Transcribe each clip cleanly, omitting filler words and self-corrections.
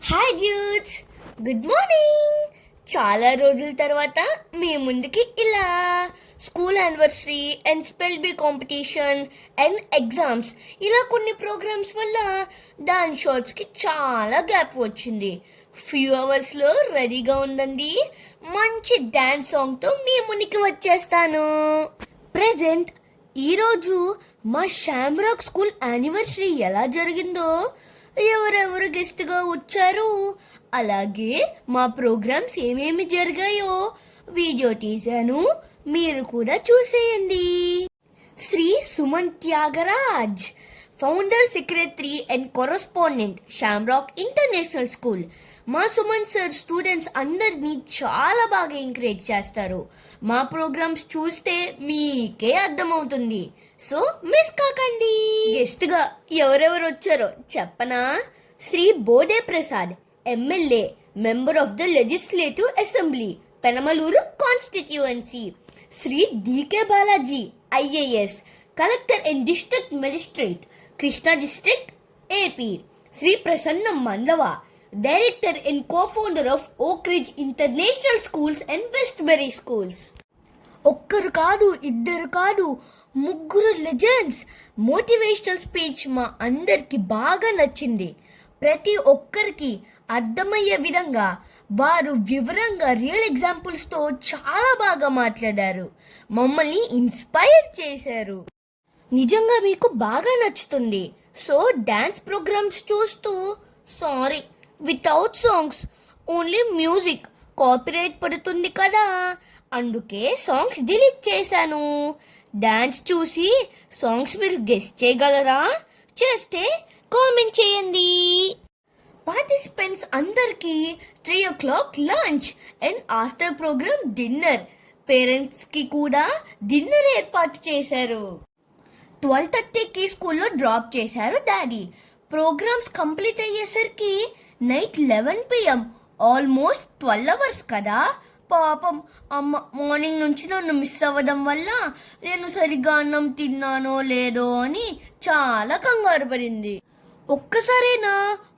Hi dudes, good morning. చాలా రోజుల తర్వాత మీ ముందుకి ఇలా school anniversary and spell be competition and exams ఇలా కొన్ని ప్రోగ్రామ్స్ వల్ల డాన్స్ షార్ట్స్కి చాలా గ్యాప్ వచ్చింది. ఫ్యూ అవర్స్లో రెడీగా ఉందండి. మంచి డాన్స్ సాంగ్తో మీ ముందుకి వచ్చేస్తాను. ప్రెజెంట్ ఈరోజు మా షామ్రాక్ స్కూల్ యానివర్సరీ ఎలా జరిగిందో, ఎవరెవరు గెస్ట్గా వచ్చారు, అలాగే మా ప్రోగ్రామ్స్ ఏమేమి జరిగాయో వీడియో తీశాను, మీరు కూడా చూసేయండి. Shri Suman Thyagaraj, founder, secretary and correspondent, Shamrock International School. మా సుమన్ సార్ స్టూడెంట్స్ అందరినీ చాలా బాగా ఎంకరేజ్ చేస్తారు. మా ప్రోగ్రామ్స్ చూస్తే మీకే అర్థమవుతుంది. సో మిస్ కాకండి. గెస్ట్గా ఎవరెవరు వచ్చారో చెప్పనా? Shri Bode Prasad, MLA, member of the legislative assembly, Penamaluru constituency. Shri DK Balaji, IAS, collector and district magistrate, Krishna district, AP. Shri Prasanna Mandava, director and co-founder of Oak Ridge International Schools and Westberry Schools. ఒక్కరు కాదు, ఇద్దరు కాదు, ముగ్గురు లెజెండ్స్. మోటివేషనల్ స్పీచ్ మా అందరికి బాగా నచ్చింది. ప్రతి ఒక్కరికి అర్థమయ్యే విధంగా వారు వివరంగా రియల్ ఎగ్జాంపుల్స్తో చాలా బాగా మాట్లాడారు. మమ్మల్ని ఇన్స్పైర్ చేశారు. నిజంగా మీకు బాగా నచ్చుతుంది. సో డాన్స్ ప్రోగ్రామ్స్ చూస్తూ, sorry, without songs, only music copyright పడుతుంది కదా, అందుకే సాంగ్స్ డిలీట్ చేశాను. డాన్స్ చూసి సాంగ్స్ మీరు గెస్ చేయగలరా? చేస్తే కామెంట్ చేయండి. పార్టిసిపెంట్స్ అందరికీ 3 o'clock lunch and after programme dinner. పేరెంట్స్కి కూడా డిన్నర్ ఏర్పాటు చేశారు. 12:30కి స్కూల్లో డ్రాప్ చేశారు డాడీ. ప్రోగ్రామ్స్ కంప్లీట్ అయ్యేసరికి నైట్ 11 PM. ఆల్మోస్ట్ 12 hours కదా. పాపం అమ్మ మార్నింగ్ నుంచి నన్ను మిస్ అవ్వడం వల్ల నేను సరిగ్గా అన్నం తిన్నానో లేదో అని చాలా కంగారు పడింది. ఒక్కసారైనా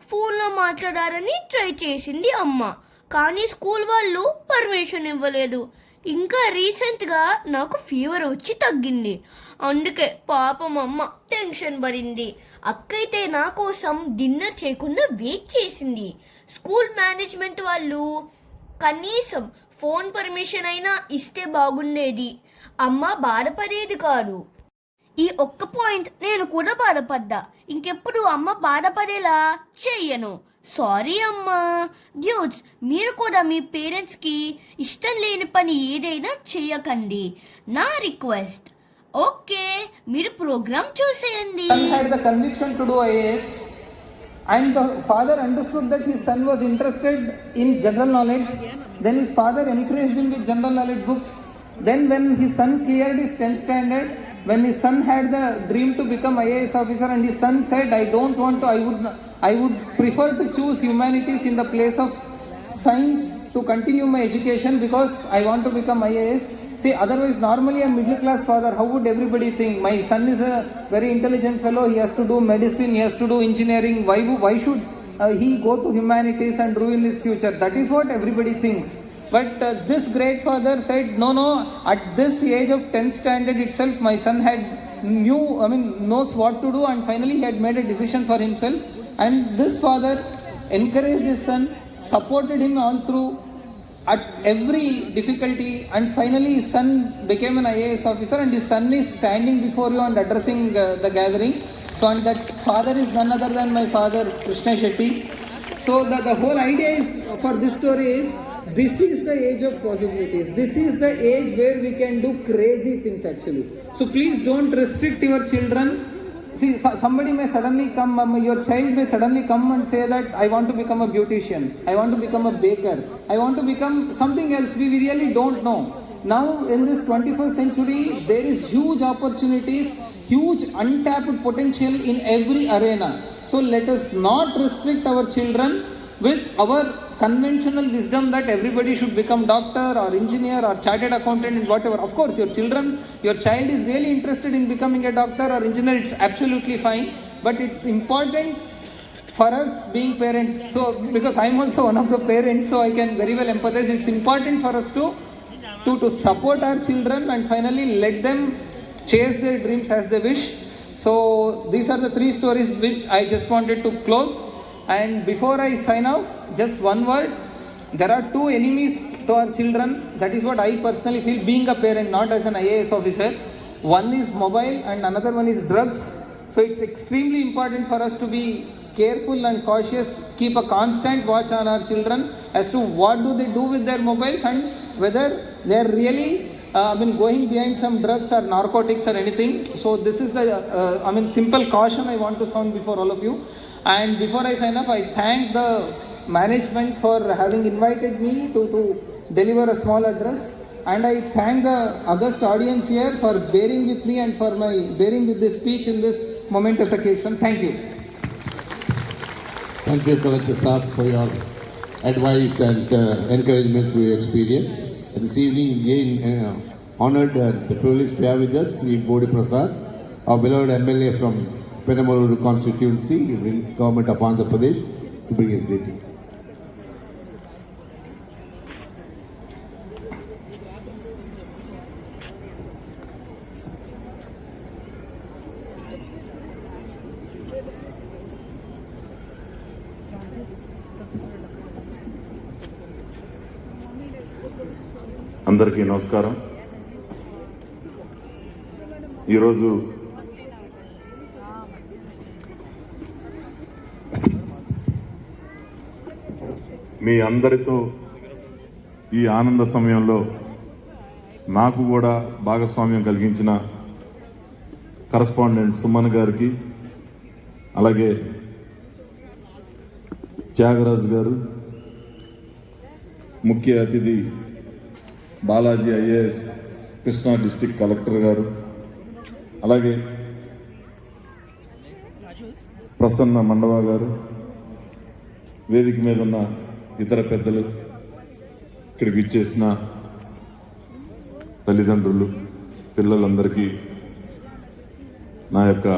ఫోన్లో మాట్లాడారని ట్రై చేసింది అమ్మ, కానీ స్కూల్ వాళ్ళు పర్మిషన్ ఇవ్వలేదు. ఇంకా రీసెంట్గా నాకు ఫీవర్ వచ్చి తగ్గింది. అందుకే పాపం అమ్మ టెన్షన్ పడింది. అక్కయితే నా కోసం డిన్నర్ చేయకుండా వెయిట్ చేసింది. స్కూల్ మేనేజ్మెంట్ వాళ్ళు కనీసం ఫోన్ పర్మిషన్ అయినా ఇస్తే బాగుండేది. అమ్మ బాధపడేది కాదు. ఈ ఒక్క పాయింట్ నేను కూడా బాధపడ్డా. ఇంకెప్పుడు అమ్మ బాధపడేలా చెయ్యను. సారీ అమ్మా. డ్యూడ్స్, మీరు కూడా మీ పేరెంట్స్కి ఇష్టం లేని పని ఏదైనా చెయ్యకండి, నా రిక్వెస్ట్. ఓకే, మీరు ప్రోగ్రామ్ చూసేయండి. And the father understood that his son was interested in general knowledge. Then his father encouraged him with general knowledge books. Then when his son cleared his 10th standard, when his son had the dream to become IAS officer, and his son said, I would prefer to choose humanities in the place of science to continue my education because I want to become IAS. See, otherwise normally a middle class father, how would everybody think? My son is a very intelligent fellow, he has to do medicine, he has to do engineering, why should he go to humanities and ruin his future? That is what everybody thinks. But this great father said, no, at this age of 10th standard itself, my son knows what to do, and finally he had made a decision for himself. And this father encouraged his son, supported him all through at every difficulty, and finally his son became an IAS officer, and his son is standing before you and addressing the gathering. So, and that father is none other than my father, Krishna Shetty. So the whole idea is for this story is, this is the age of possibilities. This is the age where we can do crazy things actually. So please don't restrict your children. See, somebody may suddenly come, your child may suddenly come and say that I want to become a beautician, I want to become a baker, I want to become something else. We really don't know. Now in this 21st century, there is huge opportunities, huge untapped potential in every arena. So let us not restrict our children with our conventional wisdom that everybody should become doctor or engineer or chartered accountant and whatever. Of course, your child is really interested in becoming a doctor or engineer, it's absolutely fine. But it's important for us being parents, so because I'm also one of the parents, so I can very well empathize. It's important for us to support our children and finally let them chase their dreams as they wish. So these are the 3 stories which I just wanted to close. And before I sign off, just one word: there are 2 enemies to our children. That is what I personally feel, being a parent, not as an IAS officer. One is mobile and another one is drugs. So it's extremely important for us to be careful and cautious, keep a constant watch on our children as to what do they do with their mobiles and whether they are really going behind some drugs or narcotics or anything. So this is the simple caution I want to sound before all of you. And before I sign off, I thank the management for having invited me to deliver a small address, and I thank the august audience here for bearing with me and for my bearing with this speech in this momentous occasion. Thank you. Thank you, Collector Saab, for your advice and encouragement through your experience. This evening, again, honored and privileged to have with us Sri Bodi Prasad, our beloved MLA from Penamaluru constituency, Government of Andhra Pradesh, to bring his greetings. అందరికీ నమస్కారం. ఈరోజు మీ అందరితో ఈ ఆనంద సమయంలో నాకు కూడా భాగస్వామ్యం కలిగించిన కరస్పాండెంట్ సుమన్ గారికి, అలాగే త్యాగరాజ్ గారు, ముఖ్య అతిథి Balaji IAS Krishna district collector గారు, అలాగే ప్రసన్న మండవ గారు, వేదిక మీద ఉన్న ఇతర పెద్దలు, ఇక్కడికి విచ్చేసిన తల్లిదండ్రులు, పిల్లలందరికీ నా యొక్క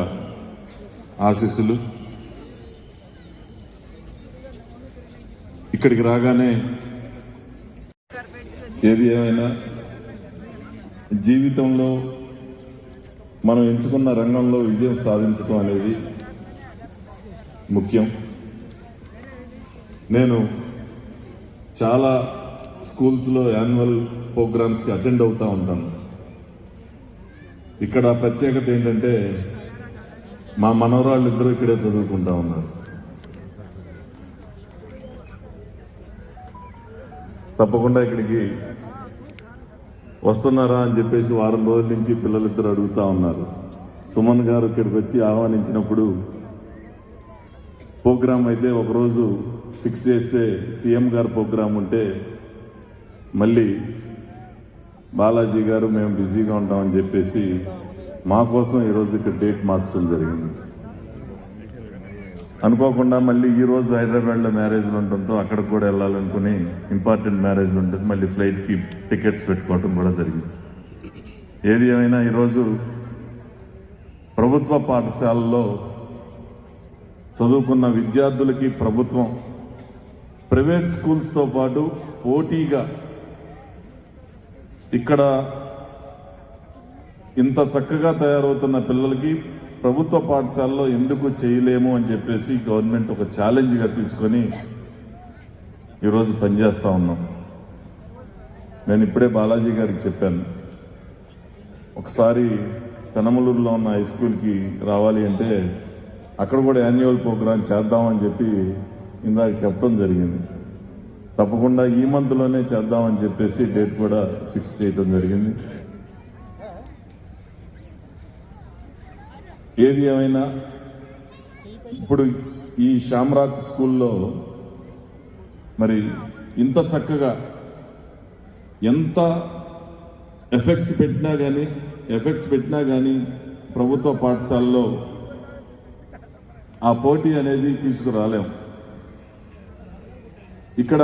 ఆశీస్సులు. ఇక్కడికి రాగానే ఏది ఏమైనా జీవితంలో మనం ఎంచుకున్న రంగంలో విజయం సాధించడం అనేది ముఖ్యం. నేను చాలా స్కూల్స్లో యాన్యువల్ ప్రోగ్రామ్స్కి అటెండ్ అవుతూ ఉంటాను. ఇక్కడ ప్రత్యేకత ఏంటంటే మా మనవరాళ్ళు ఇద్దరు ఇక్కడే చదువుకుంటా ఉన్నారు. తప్పకుండా ఇక్కడికి వస్తున్నారా అని చెప్పేసి వారం రోజుల నుంచి పిల్లలిద్దరు అడుగుతూ ఉన్నారు. సుమన్ గారు ఇక్కడికి వచ్చి ఆహ్వానించినప్పుడు ప్రోగ్రాం అయితే ఒకరోజు ఫిక్స్ చేస్తే సీఎం గారు ప్రోగ్రాం ఉంటే మళ్ళీ బాలాజీ గారు మేము బిజీగా ఉంటామని చెప్పేసి మా కోసం ఈరోజు ఇక్కడ డేట్ మార్చడం జరిగింది. అనుకోకుండా మళ్ళీ ఈరోజు హైదరాబాద్లో మ్యారేజ్లు ఉండటంతో అక్కడికి కూడా వెళ్ళాలనుకుని ఇంపార్టెంట్ మ్యారేజ్లు ఉంటుంది, మళ్ళీ ఫ్లైట్కి టికెట్స్ పెట్టుకోవటం కూడా జరిగింది. ఏది ఏమైనా ఈరోజు ప్రభుత్వ పాఠశాలలో చదువుకున్న విద్యార్థులకి ప్రభుత్వం ప్రైవేట్ స్కూల్స్తో పాటు పోటీగా ఇక్కడ ఇంత చక్కగా తయారవుతున్న పిల్లలకి ప్రభుత్వ పాఠశాలలో ఎందుకు చేయలేము అని చెప్పేసి గవర్నమెంట్ ఒక ఛాలెంజ్గా తీసుకొని ఈరోజు పనిచేస్తూ ఉన్నాం. నేను ఇప్పుడే బాలాజీ గారికి చెప్పాను, ఒకసారి పెనమలూరులో ఉన్న హై స్కూల్కి రావాలి అంటే అక్కడ కూడా యాన్యువల్ ప్రోగ్రాం చేద్దామని చెప్పి ఇందాక చెప్పడం జరిగింది. తప్పకుండా ఈ మంత్లోనే చేద్దామని చెప్పేసి డేట్ కూడా ఫిక్స్ చేయడం జరిగింది. ఏది ఏమైనా ఇప్పుడు ఈ షామ్రాక్ స్కూల్లో మరి ఇంత చక్కగా ఎంత ఎఫెక్ట్స్ పెట్టినా కానీ ప్రభుత్వ పాఠశాలలో ఆ పోటీ అనేది తీసుకురాలేం. ఇక్కడ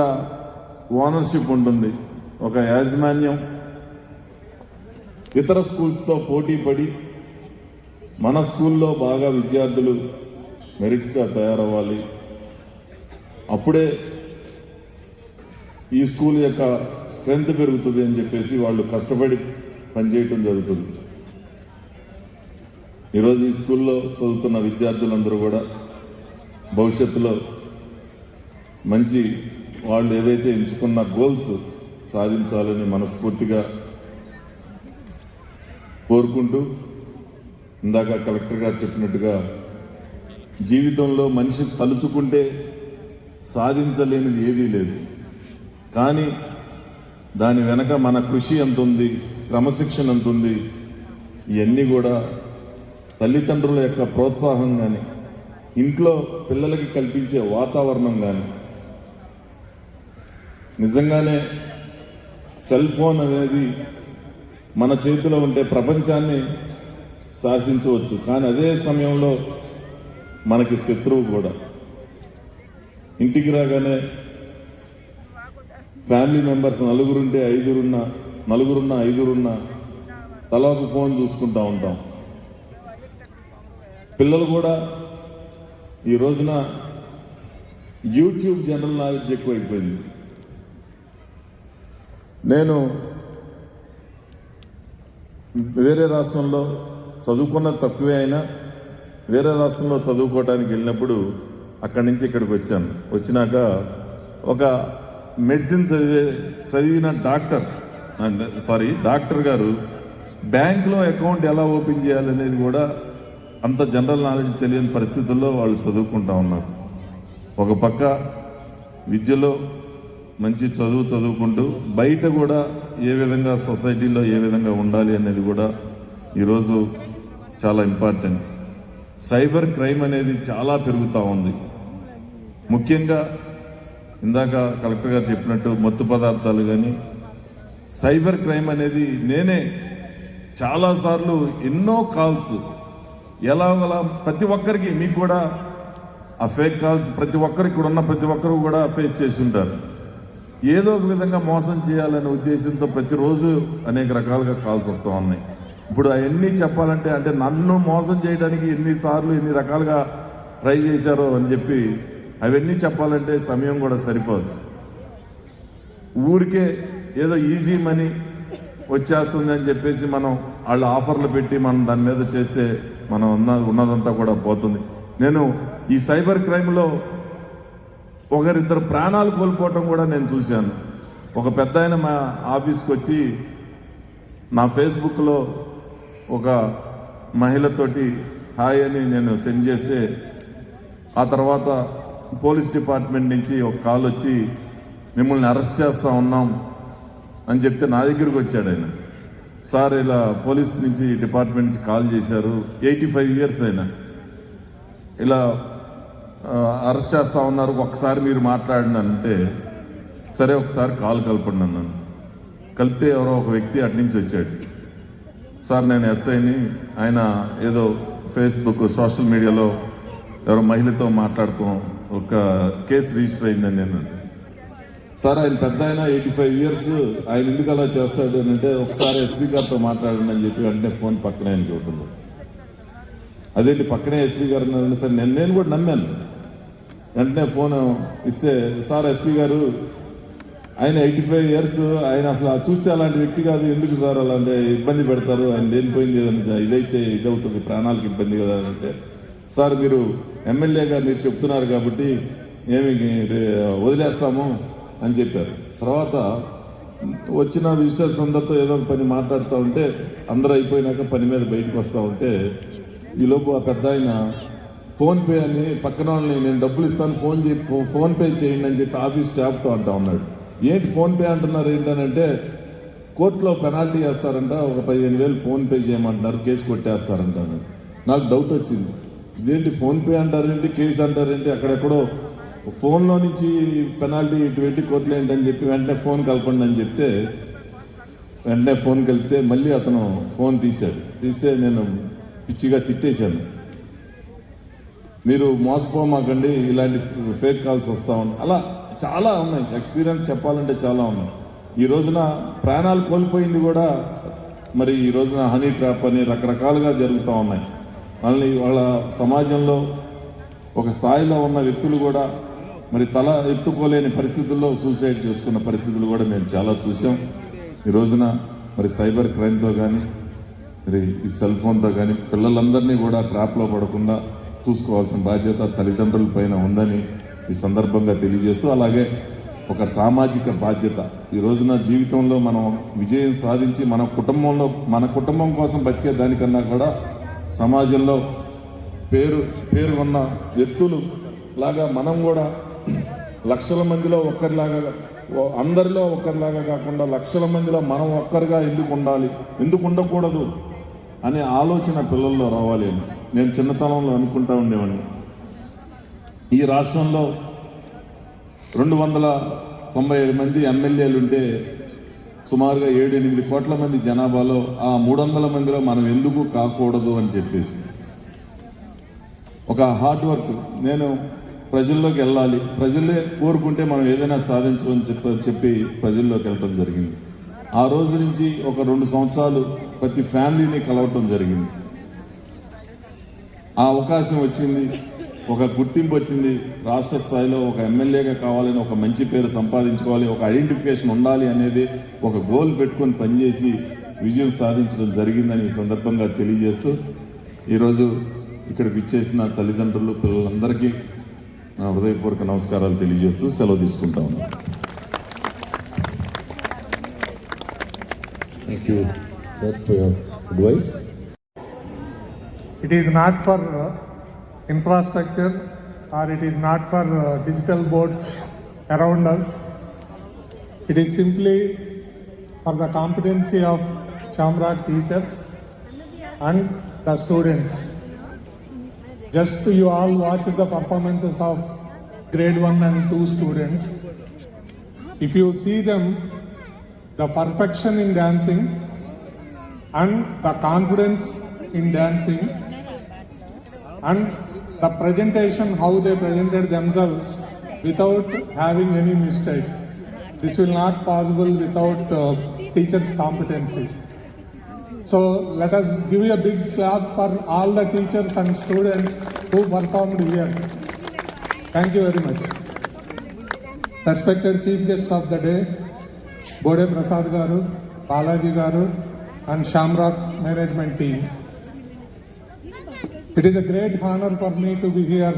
ఓనర్షిప్ ఉంటుంది, ఒక యాజమాన్యం ఇతర స్కూల్స్తో పోటీ పడి మన స్కూల్లో బాగా విద్యార్థులు మెరిట్స్గా తయారవ్వాలి, అప్పుడే ఈ స్కూల్ యొక్క స్ట్రెంగ్త్ పెరుగుతుంది అని చెప్పేసి వాళ్ళు కష్టపడి పనిచేయటం జరుగుతుంది. ఈరోజు ఈ స్కూల్లో చదువుతున్న విద్యార్థులందరూ కూడా భవిష్యత్తులో మంచి వాళ్ళు ఏదైతే ఎంచుకున్న గోల్స్ సాధించాలని మనస్ఫూర్తిగా కోరుకుంటూ, ఇందాక కలెక్టర్ గారు చెప్పినట్టుగా జీవితంలో మనిషి తలుచుకుంటే సాధించలేనిది ఏదీ లేదు. కానీ దాని వెనక మన కృషి ఎంత ఉంది, క్రమశిక్షణ ఎంత ఉంది, ఇవన్నీ కూడా తల్లిదండ్రుల యొక్క ప్రోత్సాహం కానీ, ఇంట్లో పిల్లలకి కల్పించే వాతావరణం కానీ, నిజంగానే సెల్ ఫోన్ అనేది మన చేతిలో ఉంటే ప్రపంచాన్ని శాసించవచ్చు. కానీ అదే సమయంలో మనకి శత్రువు కూడా. ఇంటికి రాగానే ఫ్యామిలీ మెంబర్స్ నలుగురుంటే ఐదురున్నా తలా ఒక ఫోన్ చూసుకుంటూ ఉంటాం. పిల్లలు కూడా ఈ రోజున యూట్యూబ్ జనరల్ నాలెడ్జ్ ఎక్కువైపోయింది. నేను వేరే రాష్ట్రంలో చదువుకున్నది తక్కువే అయినా వేరే రాష్ట్రంలో చదువుకోవడానికి వెళ్ళినప్పుడు అక్కడి నుంచి ఇక్కడికి వచ్చాను. వచ్చినాక ఒక మెడిసిన్ చదివిన డాక్టర్ గారు బ్యాంక్లో అకౌంట్ ఎలా ఓపెన్ చేయాలనేది కూడా అంత జనరల్ నాలెడ్జ్ తెలియని పరిస్థితుల్లో వాళ్ళు చదువుకుంటా ఉన్నారు. ఒక పక్క విద్యలో మంచి చదువుకుంటూ బయట కూడా ఏ విధంగా సొసైటీలో ఏ విధంగా ఉండాలి అనేది కూడా ఈరోజు చాలా ఇంపార్టెంట్. సైబర్ క్రైమ్ అనేది చాలా పెరుగుతూ ఉంది. ముఖ్యంగా ఇందాక కలెక్టర్ గారు చెప్పినట్టు మత్తు పదార్థాలు కానీ, సైబర్ క్రైమ్ అనేది నేనే చాలాసార్లు ఎన్నో కాల్స్ ఎలాగలా ప్రతి ఒక్కరికి, మీకు కూడా ఆ ఫేక్ కాల్స్ ప్రతి ఒక్కరికి ఇక్కడ ఉన్న ప్రతి ఒక్కరు కూడా ఫేస్ చేసి ఉంటారు. ఏదో ఒక విధంగా మోసం చేయాలనే ఉద్దేశంతో ప్రతిరోజు అనేక రకాలుగా కాల్స్ వస్తూ ఉన్నాయి. ఇప్పుడు అవన్నీ చెప్పాలంటే, అంటే నన్ను మోసం చేయడానికి ఎన్నిసార్లు ఎన్ని రకాలుగా ట్రై చేశారో అని చెప్పి అవన్నీ చెప్పాలంటే సమయం కూడా సరిపోదు. ఊరికే ఏదో ఈజీ మనీ వచ్చేస్తుంది అని చెప్పేసి మనం వాళ్ళు ఆఫర్లు పెట్టి మనం దాని మీద చేస్తే మనం ఉన్నదంతా కూడా పోతుంది. నేను ఈ సైబర్ క్రైమ్లో ఒకరిద్దరు ప్రాణాలు కోల్పోవటం కూడా నేను చూశాను. ఒక పెద్ద ఆయన మా ఆఫీస్కి వచ్చి నా ఫేస్బుక్లో ఒక మహిళతోటి హాయ్ అని నేను సెండ్ చేస్తే, ఆ తర్వాత పోలీస్ డిపార్ట్మెంట్ నుంచి ఒక కాల్ వచ్చి మిమ్మల్ని అరెస్ట్ చేస్తూ ఉన్నాం అని చెప్తే నా దగ్గరికి వచ్చాడు ఆయన. సార్ ఇలా పోలీస్ నుంచి డిపార్ట్మెంట్ నుంచి కాల్ చేశారు, 85 years అయినా ఇలా అరెస్ట్ చేస్తూ ఉన్నారు, ఒకసారి మీరు మాట్లాడండి అంటే, సరే ఒకసారి కాల్ కలపండి అన్నాను. కలిపితే ఎవరో ఒక వ్యక్తి అటు నుంచి వచ్చాడు. సార్ నేను ఎస్ఐని, ఆయన ఏదో ఫేస్బుక్ సోషల్ మీడియాలో ఎవరో మహిళతో మాట్లాడుతాం, ఒక కేసు రిజిస్టర్ అయిందని నేను. సార్ ఆయన పెద్ద ఆయన 85 years, ఆయన ఎందుకు అలా చేస్తాడు అని అంటే, ఒకసారి ఎస్పీ గారితో మాట్లాడండి అని చెప్పి వెంటనే ఫోన్ పక్కనే ఆయనకి ఉంటుంది. అదేంటి పక్కనే ఎస్పీ గారు ఉన్నారంటే, సార్ నేను కూడా నమ్మాను. వెంటనే ఫోన్ ఇస్తే, సార్ ఎస్పీ గారు ఆయన 85 years, ఆయన అసలు చూస్తే అలాంటి వ్యక్తి కాదు, ఎందుకు సార్ అలాంటి ఇబ్బంది పెడతారు, ఆయన లేనిపోయింది ఇదైతే ఇదవుతుంది, ప్రాణాలకు ఇబ్బంది కదా అంటే, సార్ మీరు ఎమ్మెల్యేగా మీరు చెప్తున్నారు కాబట్టి ఏమి వదిలేస్తాము అని చెప్పారు. తర్వాత వచ్చిన విజిటర్స్ అందరితో ఏదో ఒక పని మాట్లాడుతూ ఉంటే, అందరూ అయిపోయినాక పని మీద బయటకు వస్తూ ఉంటే, ఈలోపు ఆ పెద్ద ఆయన ఫోన్పే అని పక్కన వాళ్ళని నేను డబ్బులు ఇస్తాను ఫోన్పే చేయండి అని చెప్పి ఆఫీస్ స్టాఫ్తో అంటా ఉన్నాడు. ఏంటి ఫోన్పే అంటున్నారు ఏంటనంటే, కోర్టులో పెనాల్టీ వేస్తారంట, ఒక 15,000 ఫోన్పే చేయమంటున్నారు, కేసు కొట్టేస్తారంట. నాకు డౌట్ వచ్చింది, ఇదేంటి ఫోన్పే అంటారేంటి, కేసు అంటారేంటి, అక్కడెక్కడో ఫోన్లో నుంచి పెనాల్టీ 20 కోట్లు ఏంటని చెప్పి వెంటనే ఫోన్ కలపండి అని చెప్తే, వెంటనే ఫోన్ కలిపితే మళ్ళీ అతను ఫోన్ తీస్తే నేను పిచ్చిగా తిట్టేశాను. మీరు మోసపోమాకండి, ఇలాంటి ఫేక్ కాల్స్ వస్తూ ఉన్నాయి. అలా చాలా ఉన్నాయి, ఎక్స్పీరియన్స్ చెప్పాలంటే చాలా ఉన్నాయి. ఈ రోజున ప్రాణాలు కోల్పోయింది కూడా మరి ఈ రోజున హనీ ట్రాప్ అని రకరకాలుగా జరుగుతూ ఉన్నాయి. వాళ్ళ సమాజంలో ఒక స్థాయిలో ఉన్న వ్యక్తులు కూడా మరి తల ఎత్తుకోలేని పరిస్థితుల్లో సూసైడ్ చేసుకున్న పరిస్థితులు కూడా మేము చాలా చూసాం. ఈ రోజున మరి సైబర్ క్రైమ్తో కానీ మరి ఈ సెల్ ఫోన్తో కానీ పిల్లలందరినీ కూడా ట్రాప్లో పడకుండా చూసుకోవాల్సిన బాధ్యత తల్లిదండ్రుల పైన ఉందని ఈ సందర్భంగా తెలియజేస్తూ, అలాగే ఒక సామాజిక బాధ్యత ఈ రోజున జీవితంలో మనం విజయం సాధించి మన కుటుంబం కోసం బతికే దానికన్నా కూడా సమాజంలో పేరు ఉన్న వ్యక్తులు లాగా మనం కూడా లక్షల మందిలో ఒక్కరిలాగా, అందరిలో ఒక్కరిలాగా కాకుండా లక్షల మందిలో మనం ఒక్కరిగా ఎందుకు ఉండాలి, ఎందుకు ఉండకూడదు అనే ఆలోచన పిల్లల్లో రావాలి అని నేను చిన్నతనంలో అనుకుంటా ఉండేవాడిని. ఈ రాష్ట్రంలో 297 మంది ఎమ్మెల్యేలు ఉంటే సుమారుగా 7-8 కోట్ల మంది జనాభాలో ఆ 300 మందిలో మనం ఎందుకు కాకూడదు అని చెప్పేసి ఒక హార్డ్ వర్క్, నేను ప్రజల్లోకి వెళ్ళాలి, ప్రజలే కోరుకుంటే మనం ఏదైనా సాధించమని చెప్పి ప్రజల్లోకి వెళ్ళటం జరిగింది. ఆ రోజు నుంచి ఒక 2 సంవత్సరాలు ప్రతి ఫ్యామిలీని కలవటం జరిగింది. ఆ అవకాశం వచ్చింది, ఒక గుర్తింపు వచ్చింది. రాష్ట్ర స్థాయిలో ఒక ఎమ్మెల్యేగా కావాలని, ఒక మంచి పేరు సంపాదించుకోవాలి, ఒక ఐడెంటిఫికేషన్ ఉండాలి అనేది ఒక గోల్ పెట్టుకొని పనిచేసి విజయం సాధించడం జరిగిందని ఈ సందర్భంగా తెలియజేస్తూ, ఈరోజు ఇక్కడికి ఇచ్చేసిన తల్లిదండ్రులు, పిల్లలందరికీ నా హృదయపూర్వక నమస్కారాలు తెలియజేస్తూ సెలవు తీసుకుంటా ఉన్నాను. Thank you, sir, for your advice. It is not for infrastructure or it is not for digital boards around us. It is simply for the competency of Chamrak teachers and the students. Just you all watch the performances of grade 1 and 2 students. If you see them, the perfection in dancing and the confidence in dancing and the presentation, how they presented themselves without having any mistake. This will not possible without teachers' competency. So let us give a big clap for all the teachers and students who performed here. Thank you very much. Respected Chief Guest of the day, Bode Prasad Garu, Balaji Garu and Shamrock management team. It is a great honor for me to be here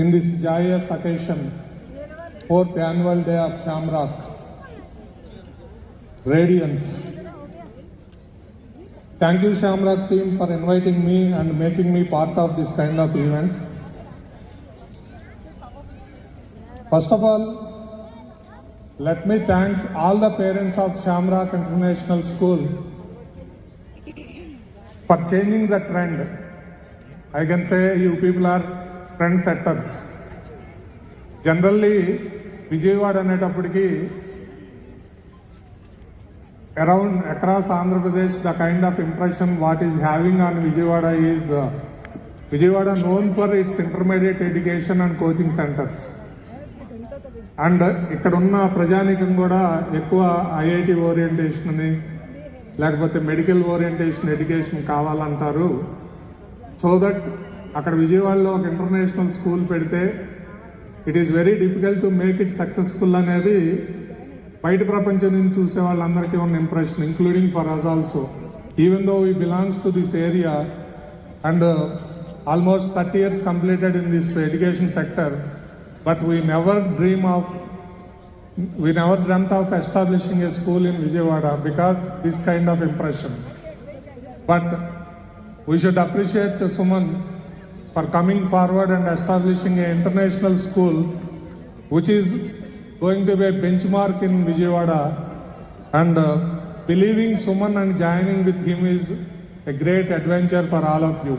in this joyous occasion, 4th annual day of Shamrock. Radiance. Thank you Shamrock team for inviting me and making me part of this kind of event. First of all, let me thank all the parents of Shamrock International School for changing the trend. I can say you people are trendsetters. Generally, Vijayawada అనేటప్పటికి around across Andhra Pradesh, the kind of impression what is having on Vijayawada is Vijayawada known for its intermediate education and coaching centers. And ఇక్కడ ఉన్న ప్రజానీకం కూడా ఎక్కువ IIT orientation అని లేకపోతే medical orientation education కావాలంటారు. So that అక్కడ విజయవాడలో ఒక ఇంటర్నేషనల్ స్కూల్ పెడితే it is very difficult to make it successful అనేది బయట ప్రపంచం నుంచి చూసే వాళ్ళందరికీ ఉన్న impression, including for us also. Even though we belongs to this area and almost 30 years completed in this education sector. But we never dreamt of establishing a school in Vijayawada because this kind of impression. But we should appreciate Suman for coming forward and establishing an international school which is going to be a benchmark in Vijayawada. And believing Suman and joining with him is a great adventure for all of you.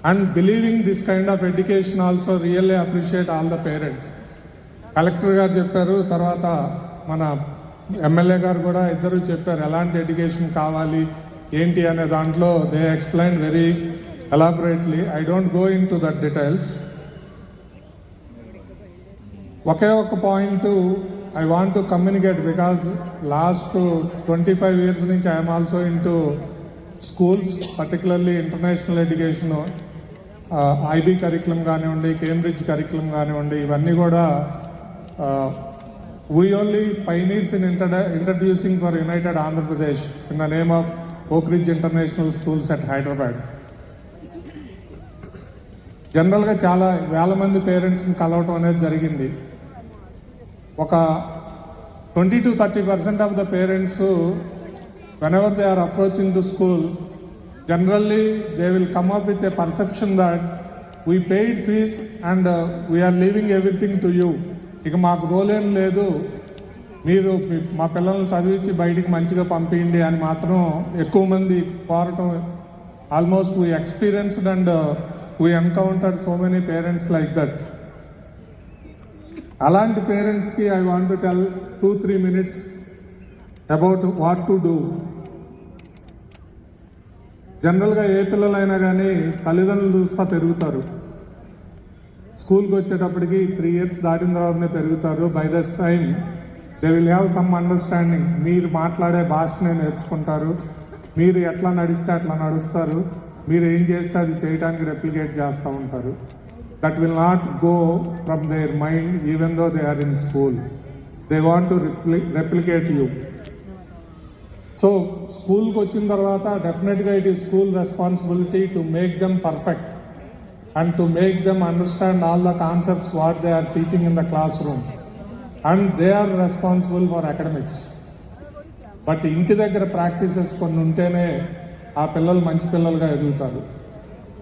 And believing this kind of education also really appreciate all the parents. Collector గారు చెప్పారు, తర్వాత మన MLA గారు కూడా ఇద్దరు చెప్పారు ఎలాంటి education కావాలి ఏంటి అనే దాంట్లో they explain very elaborately. I don't go in to that details. ఒకే ఒక point I want to communicate because last 25 years నుంచి I'm also in to schools, particularly international education. IB curriculum కానివ్వండి, కేంబ్రిడ్జ్ కరికులం కానివ్వండి, ఇవన్నీ కూడా we only pioneers in introducing for United Andhra Pradesh in the name of Oak Ridge International Schools at Hyderabad. జనరల్గా చాలా వేల మంది పేరెంట్స్ని కలవటం అనేది జరిగింది. ఒక 20-30% of the parents whenever they are approaching the school, generally they will come up with a perception that we paid fees and we are leaving everything to you. ఇక మాకు రోల్ ఏం లేదు, మీరు మా పిల్లల్ని చదివించి బయటికి మంచిగా పంపించండి అని మాత్రం ఎక్కువ మంది కోరటం almost we experienced and we encountered so many parents like that. అలాంటి పేరెంట్స్కి I want to tell 2-3 minutes about what to do. జనరల్గా ఏ పిల్లలైనా కానీ తల్లిదండ్రులు చూస్తా పెరుగుతారు. స్కూల్కి వచ్చేటప్పటికి 3 years దాటిన తర్వాతనే పెరుగుతారు. By this time they will have some understanding. మీరు మాట్లాడే భాషనే నేర్చుకుంటారు, మీరు ఎట్లా నడిస్తే అట్లా నడుస్తారు, మీరు ఏం చేస్తే అది చేయడానికి రెప్లికేట్ చేస్తూ ఉంటారు. That will not go from their mind even though they are in school. They want to replicate you. So స్కూల్కి వచ్చిన తర్వాత డెఫినెట్గా it is school responsibility to make them perfect and to make them understand all the concepts what they are teaching in the classroom, and they are responsible for academics. But ఇంటి దగ్గర practices కొన్ని ఉంటేనే ఆ పిల్లలు మంచి పిల్లలుగా ఎదుగుతారు.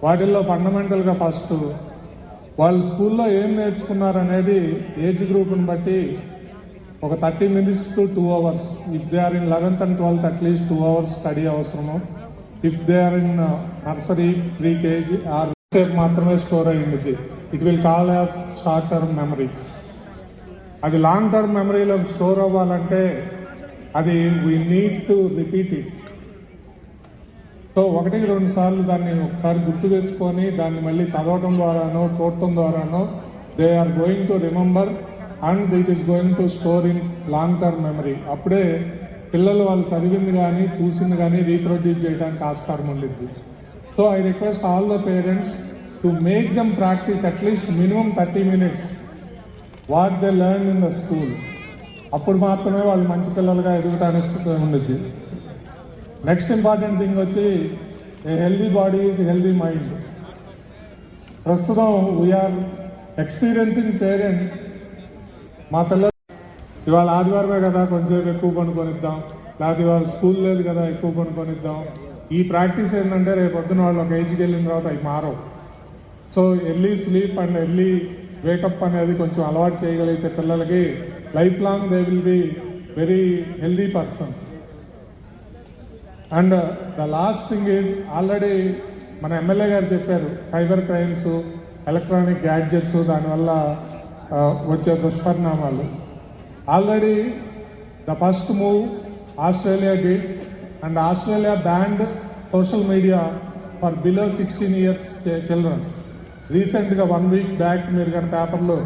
వాటిల్లో ఫండమెంటల్గా ఫస్ట్ వాళ్ళు స్కూల్లో ఏం నేర్చుకున్నారనేది ఏజ్ గ్రూప్ని బట్టి ఒక 30 minutes to 2 hours. If they are in 11th and 12th at least 2 hours study అవసరము. If they are in nursery, pre-KG or సేపు మాత్రమే స్టోర్ అయ్యింది. It will call as short term memory. అది లాంగ్ టర్మ్ మెమరీలో store అవ్వాలంటే అది we need to repeat it. So 1-2 సార్లు దాన్ని ఒకసారి గుర్తు తెచ్చుకొని దాన్ని మళ్ళీ చదవటం ద్వారానో చూడటం ద్వారానో they are going to remember and it is going to store in long term memory. అప్పుడే పిల్లలు వాళ్ళు చదివింది కానీ చూసింది కానీ రీప్రొడ్యూస్ చేయడానికి ఆస్కారం ఉండిద్ది. So I request all the parents to make them practice at least minimum 30 minutes what they learn in the school. అప్పుడు మాత్రమే వాళ్ళు మంచి పిల్లలుగా ఎదుగుతానికి ఉండిద్ది. నెక్స్ట్ ఇంపార్టెంట్ థింగ్ వచ్చి ఏ healthy body is healthy mind. ప్రస్తుతం వీఆర్ ఎక్స్పీరియన్సింగ్ పేరెంట్స్, మా పిల్లలు ఇవాళ ఆదివారమే కదా కొంచెంసేపు ఎక్కువ పనుకొనిద్దాం, లేకపోతే ఇవాళ స్కూల్ లేదు కదా ఎక్కువ పనుకొనిద్దాం. ఈ ప్రాక్టీస్ ఏంటంటే రేపు పొద్దున వాళ్ళు ఒక ఏజ్కి వెళ్ళిన తర్వాత అవి మారవు. So early sleep and early wake up అనేది కొంచెం అలవాటు చేయగలిగితే పిల్లలకి life long they will be very healthy persons. And the last thing is already మన ఎమ్మెల్యే గారు చెప్పారు, సైబర్ క్రైమ్స్, ఎలక్ట్రానిక్ గ్యాడ్జెట్స్, దానివల్ల వచ్చే దుష్పరిణామాలు. Already the first move Australia did, and Australia banned social media for below 16 years children. రీసెంట్గా 1 week back మీరు కానీ పేపర్లో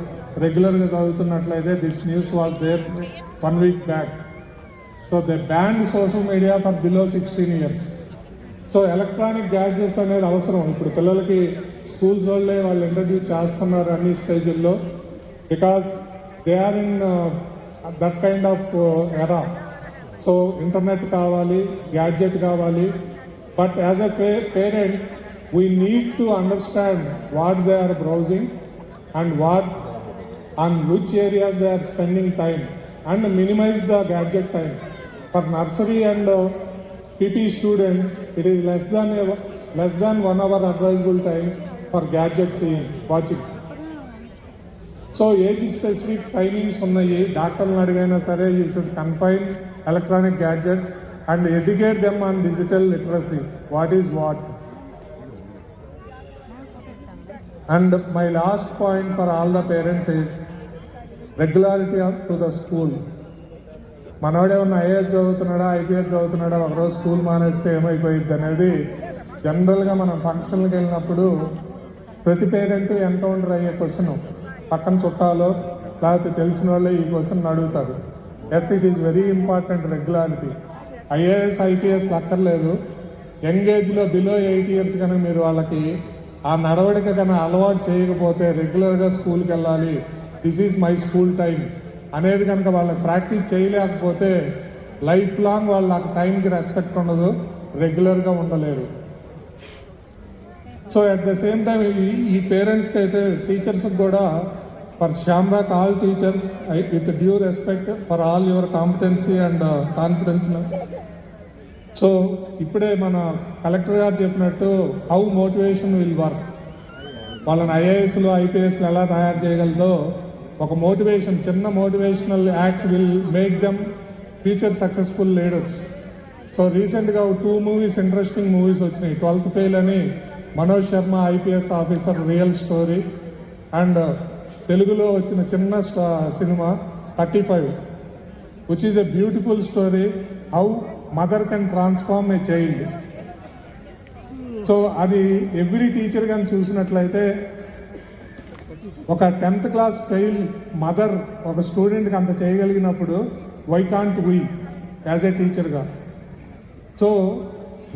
రెగ్యులర్గా చదువుతున్నట్లయితే this news was there 1 week back. So they banned social media for below 16 years. So electronic gadgets అనేది అవసరం. ఇప్పుడు పిల్లలకి స్కూల్స్ వాళ్ళే వాళ్ళు ఇంట్రడ్యూస్ చేస్తున్నారు అన్ని స్టేజ్ల్లో, because they are in that kind of era. So internet కావాలి, గ్యాడ్జెట్ కావాలి, but as a parent we need to understand what they are browsing and what on which areas they are spending time and minimize the gadget time. For nursery and PT students it is less than 1 hour advisable time for gadget seeing, watching. So age specific timings ఉన్నాయి. డాక్టర్లను అడిగైనా సరే you should confine electronic gadgets and educate them on digital literacy, what is what. And my last point for all the parents is regularity to the school. మనవాడేమన్నా IAS చదువుతున్నాడా, IPS చదువుతున్నాడా, ఒకరోజు school మానేస్తే ఏమైపోయింది అనేది జనరల్గా మనం ఫంక్షన్కి వెళ్ళినప్పుడు ప్రతి పేరెంట్ ఎన్కౌంటర్ అయ్యే క్వశ్చన్. పక్కన చుట్టాలో లేకపోతే తెలిసిన వాళ్ళే ఈ క్వశ్చన్ అడుగుతారు. Yes, it is very important regularity. IAS IPS అక్కర్లేదు. యంగ్ ఏజ్లో బిలో 8 years కనుక మీరు వాళ్ళకి ఆ నడవడిక కన్నా అలవాటు చేయకపోతే రెగ్యులర్గా స్కూల్కి వెళ్ళాలి, this is my school time అనేది కనుక వాళ్ళకి ప్రాక్టీస్ చేయలేకపోతే లైఫ్ లాంగ్ వాళ్ళ టైంకి రెస్పెక్ట్ ఉండదు, రెగ్యులర్గా ఉండలేరు. So at the same time ఈ పేరెంట్స్కి అయితే టీచర్స్కి కూడా for Shamrock all teachers with due respect for all your competency and confidence. So ఇప్పుడే మన కలెక్టర్ గారు చెప్పినట్టు హౌ మోటివేషన్ విల్ వర్క్, వాళ్ళని ఐఏఎస్లు ఐపీఎస్లు ఎలా తయారు చేయగలదో ఒక మోటివేషన్, చిన్న motivational act will make them future successful leaders. So రీసెంట్గా 2 మూవీస్, ఇంట్రెస్టింగ్ మూవీస్ వచ్చినాయి. 12th ఫెయిల్ అని Manoj Sharma IPS officer real story, and తెలుగులో వచ్చిన చిన్న cinema 35 which is a beautiful story how mother can transform a child. So అది every teacher కానీ చూసినట్లయితే ఒక 10th క్లాస్ ఫెయిల్ మదర్ ఒక స్టూడెంట్కి అంత చేయగలిగినప్పుడు why can't we as a టీచర్గా. So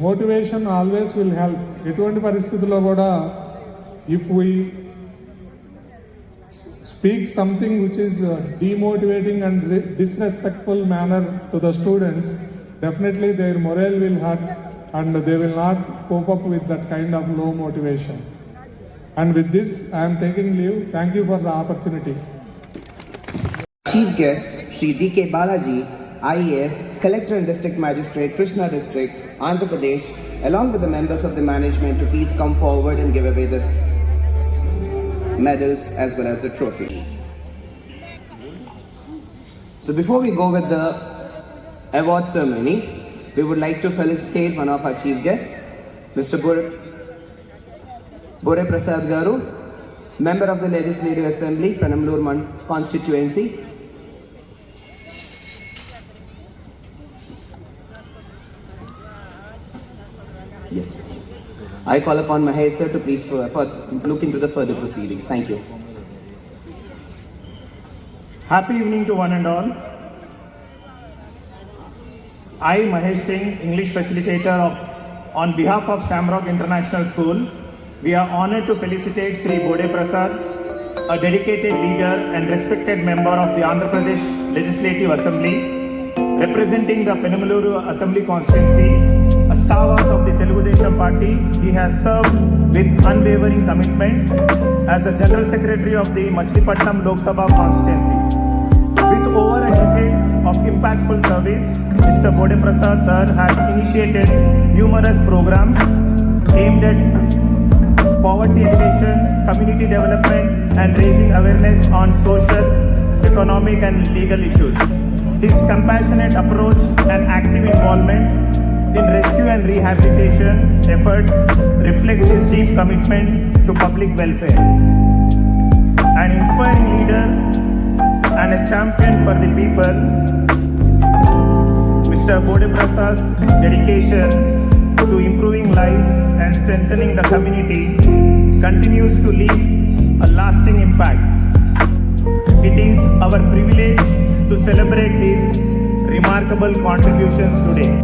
motivation always will help. ఎటువంటి పరిస్థితుల్లో కూడా if we speak something which is demotivating and disrespectful manner to the students, definitely their morale will hurt and they will not cope up with that kind of low motivation. And with this, I am taking leave. Thank you for the opportunity. Chief guest Shri D.K. Balaji, IAS, Collector and District Magistrate, Krishna District, Andhra Pradesh, along with the members of the management to please come forward and give away the medals as well as the trophy. So before we go with the award ceremony, we would like to felicitate one of our chief guests, Mr. Bode Prasad Garu, member of the Legislative Assembly, Penamlur constituency. Yes. I call upon Mahesh sir to please look into the further proceedings. Thank you. Happy evening to one and all. I, Mahesh Singh, English facilitator on behalf of Shamrock International School, we are honored to felicitate Sri Bode Prasad, a dedicated leader and respected member of the Andhra Pradesh Legislative Assembly, representing the Penamaluru Assembly constituency. A stalwart of the Telugu Desam Party, he has served with unwavering commitment as the General Secretary of the Machilipatnam Lok Sabha constituency. With over a decade of impactful service, Mr. Bode Prasad sir has initiated numerous programs aimed at poverty elimination, community development and raising awareness on social, economic and legal issues. His compassionate approach and active involvement in rescue and rehabilitation efforts reflects his deep commitment to public welfare. An inspiring leader and a champion for the people, Mr. Bode Prasad's dedication to improving lives and strengthening the community continues to leave a lasting impact. It is our privilege to celebrate his remarkable contributions today.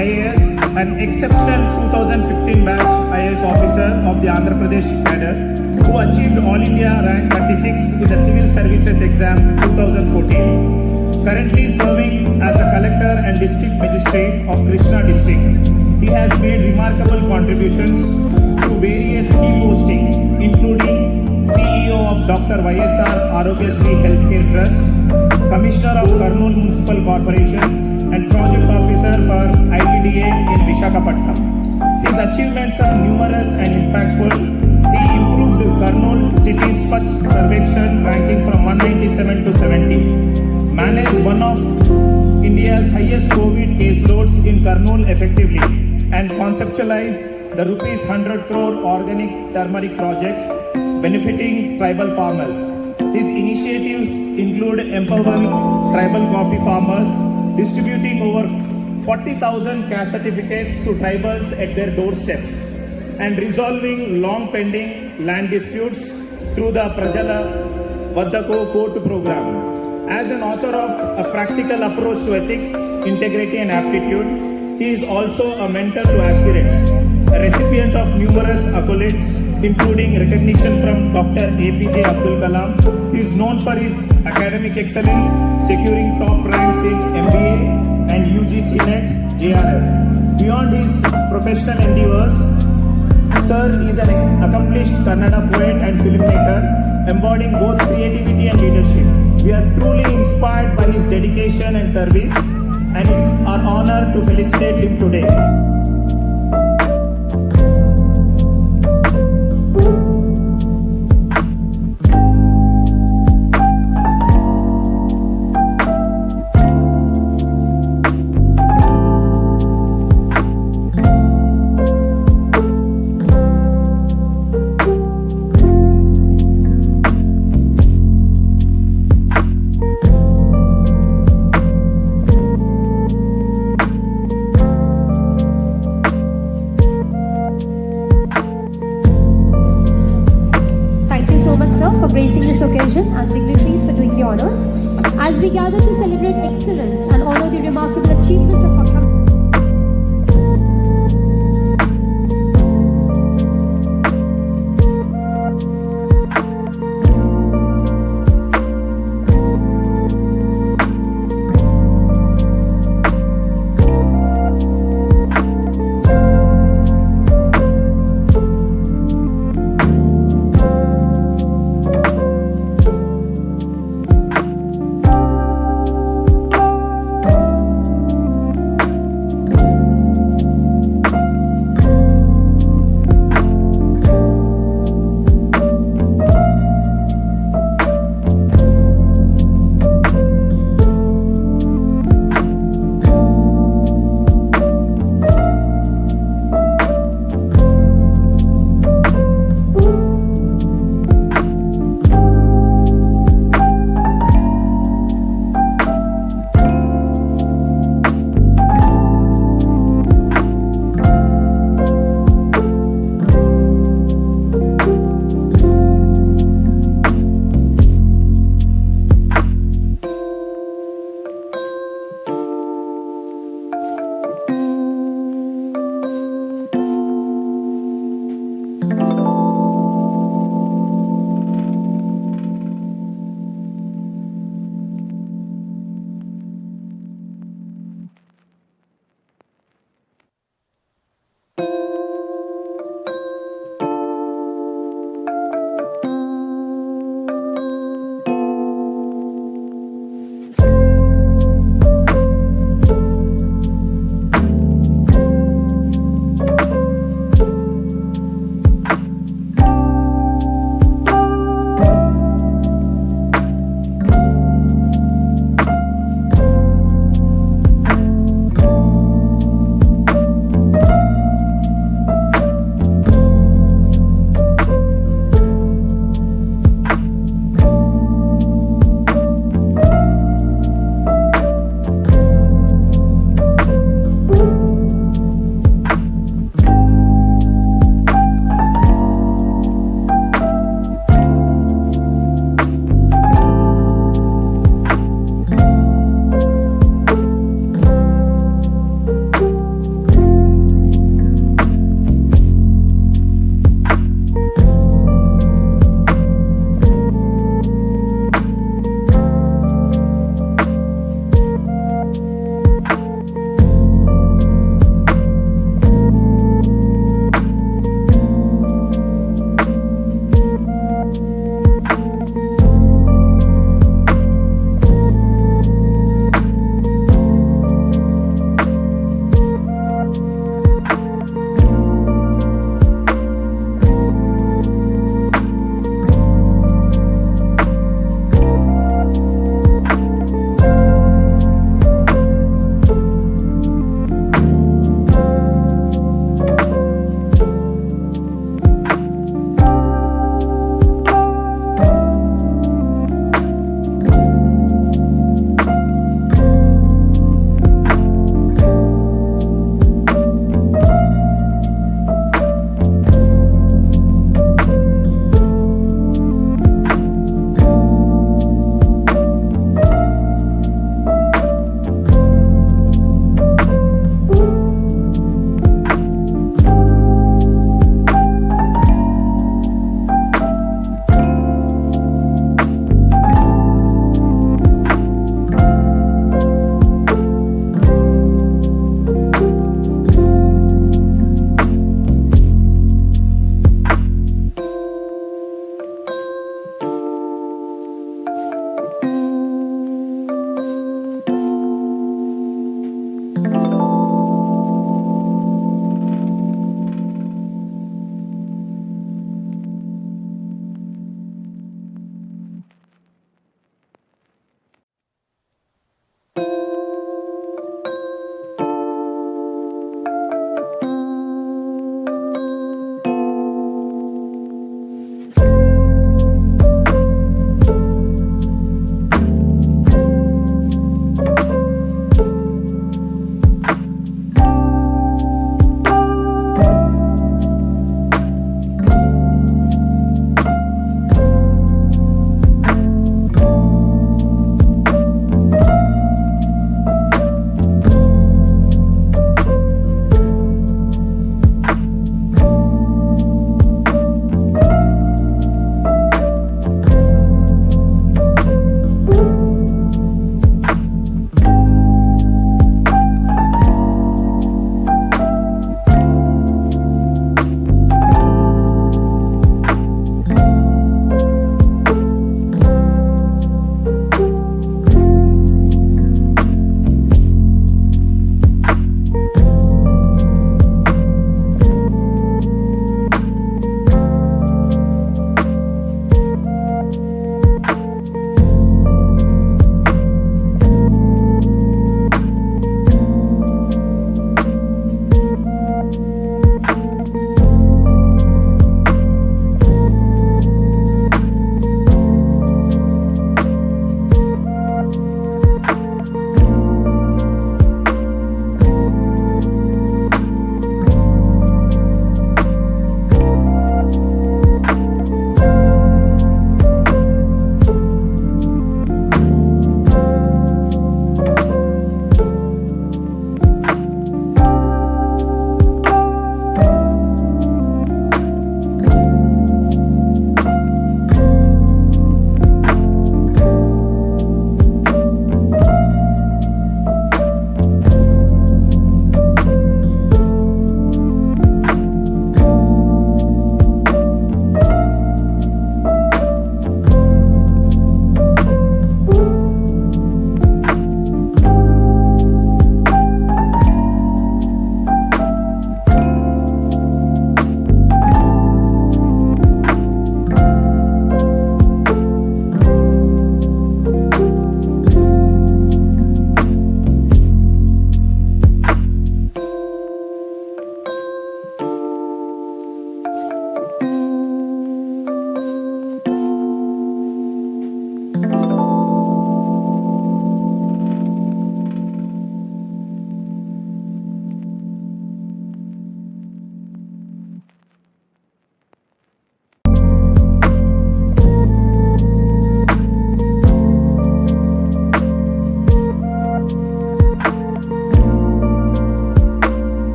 IAS, an exceptional 2015 batch IAS officer of the Andhra Pradesh cadre who achieved All India rank 36 in the Civil Services Exam 2014. Currently serving as the Collector and District Magistrate of Krishna District, he has made remarkable contributions to various key postings including CEO of Dr. YSR Arogyasri Healthcare Trust, Commissioner of Kurnool Municipal Corporation and Project Officer for ITDA in Visakhapatnam. His achievements are numerous and impactful. He improved Kurnool city's Swachh Sarvekshan ranking from 197 to 70, managed one of India's highest COVID case loads in Kurnool effectively and conceptualize the rupees 100 crore organic turmeric project benefiting tribal farmers. His initiatives include empowering tribal coffee farmers, distributing over 40,000 caste certificates to tribals at their doorsteps, and resolving long pending land disputes through the Prajala Vaddako Court program. As an author of A Practical Approach to Ethics, Integrity and Aptitude, he is also a mentor to aspirants, a recipient of numerous accolades, including recognition from Dr. APJ Abdul Kalam. He is known for his academic excellence, securing top ranks in MBA and UGC NET JRF. Beyond his professional endeavors, Sir is an accomplished Kannada poet and filmmaker, embodying both creativity and leadership. We are truly inspired by his dedication and service, and it's our honor to felicitate him today. Thank you so much, sir, for gracing this occasion and dignitaries for doing the honors. As we gather to celebrate excellence and honor the remarkable achievements of our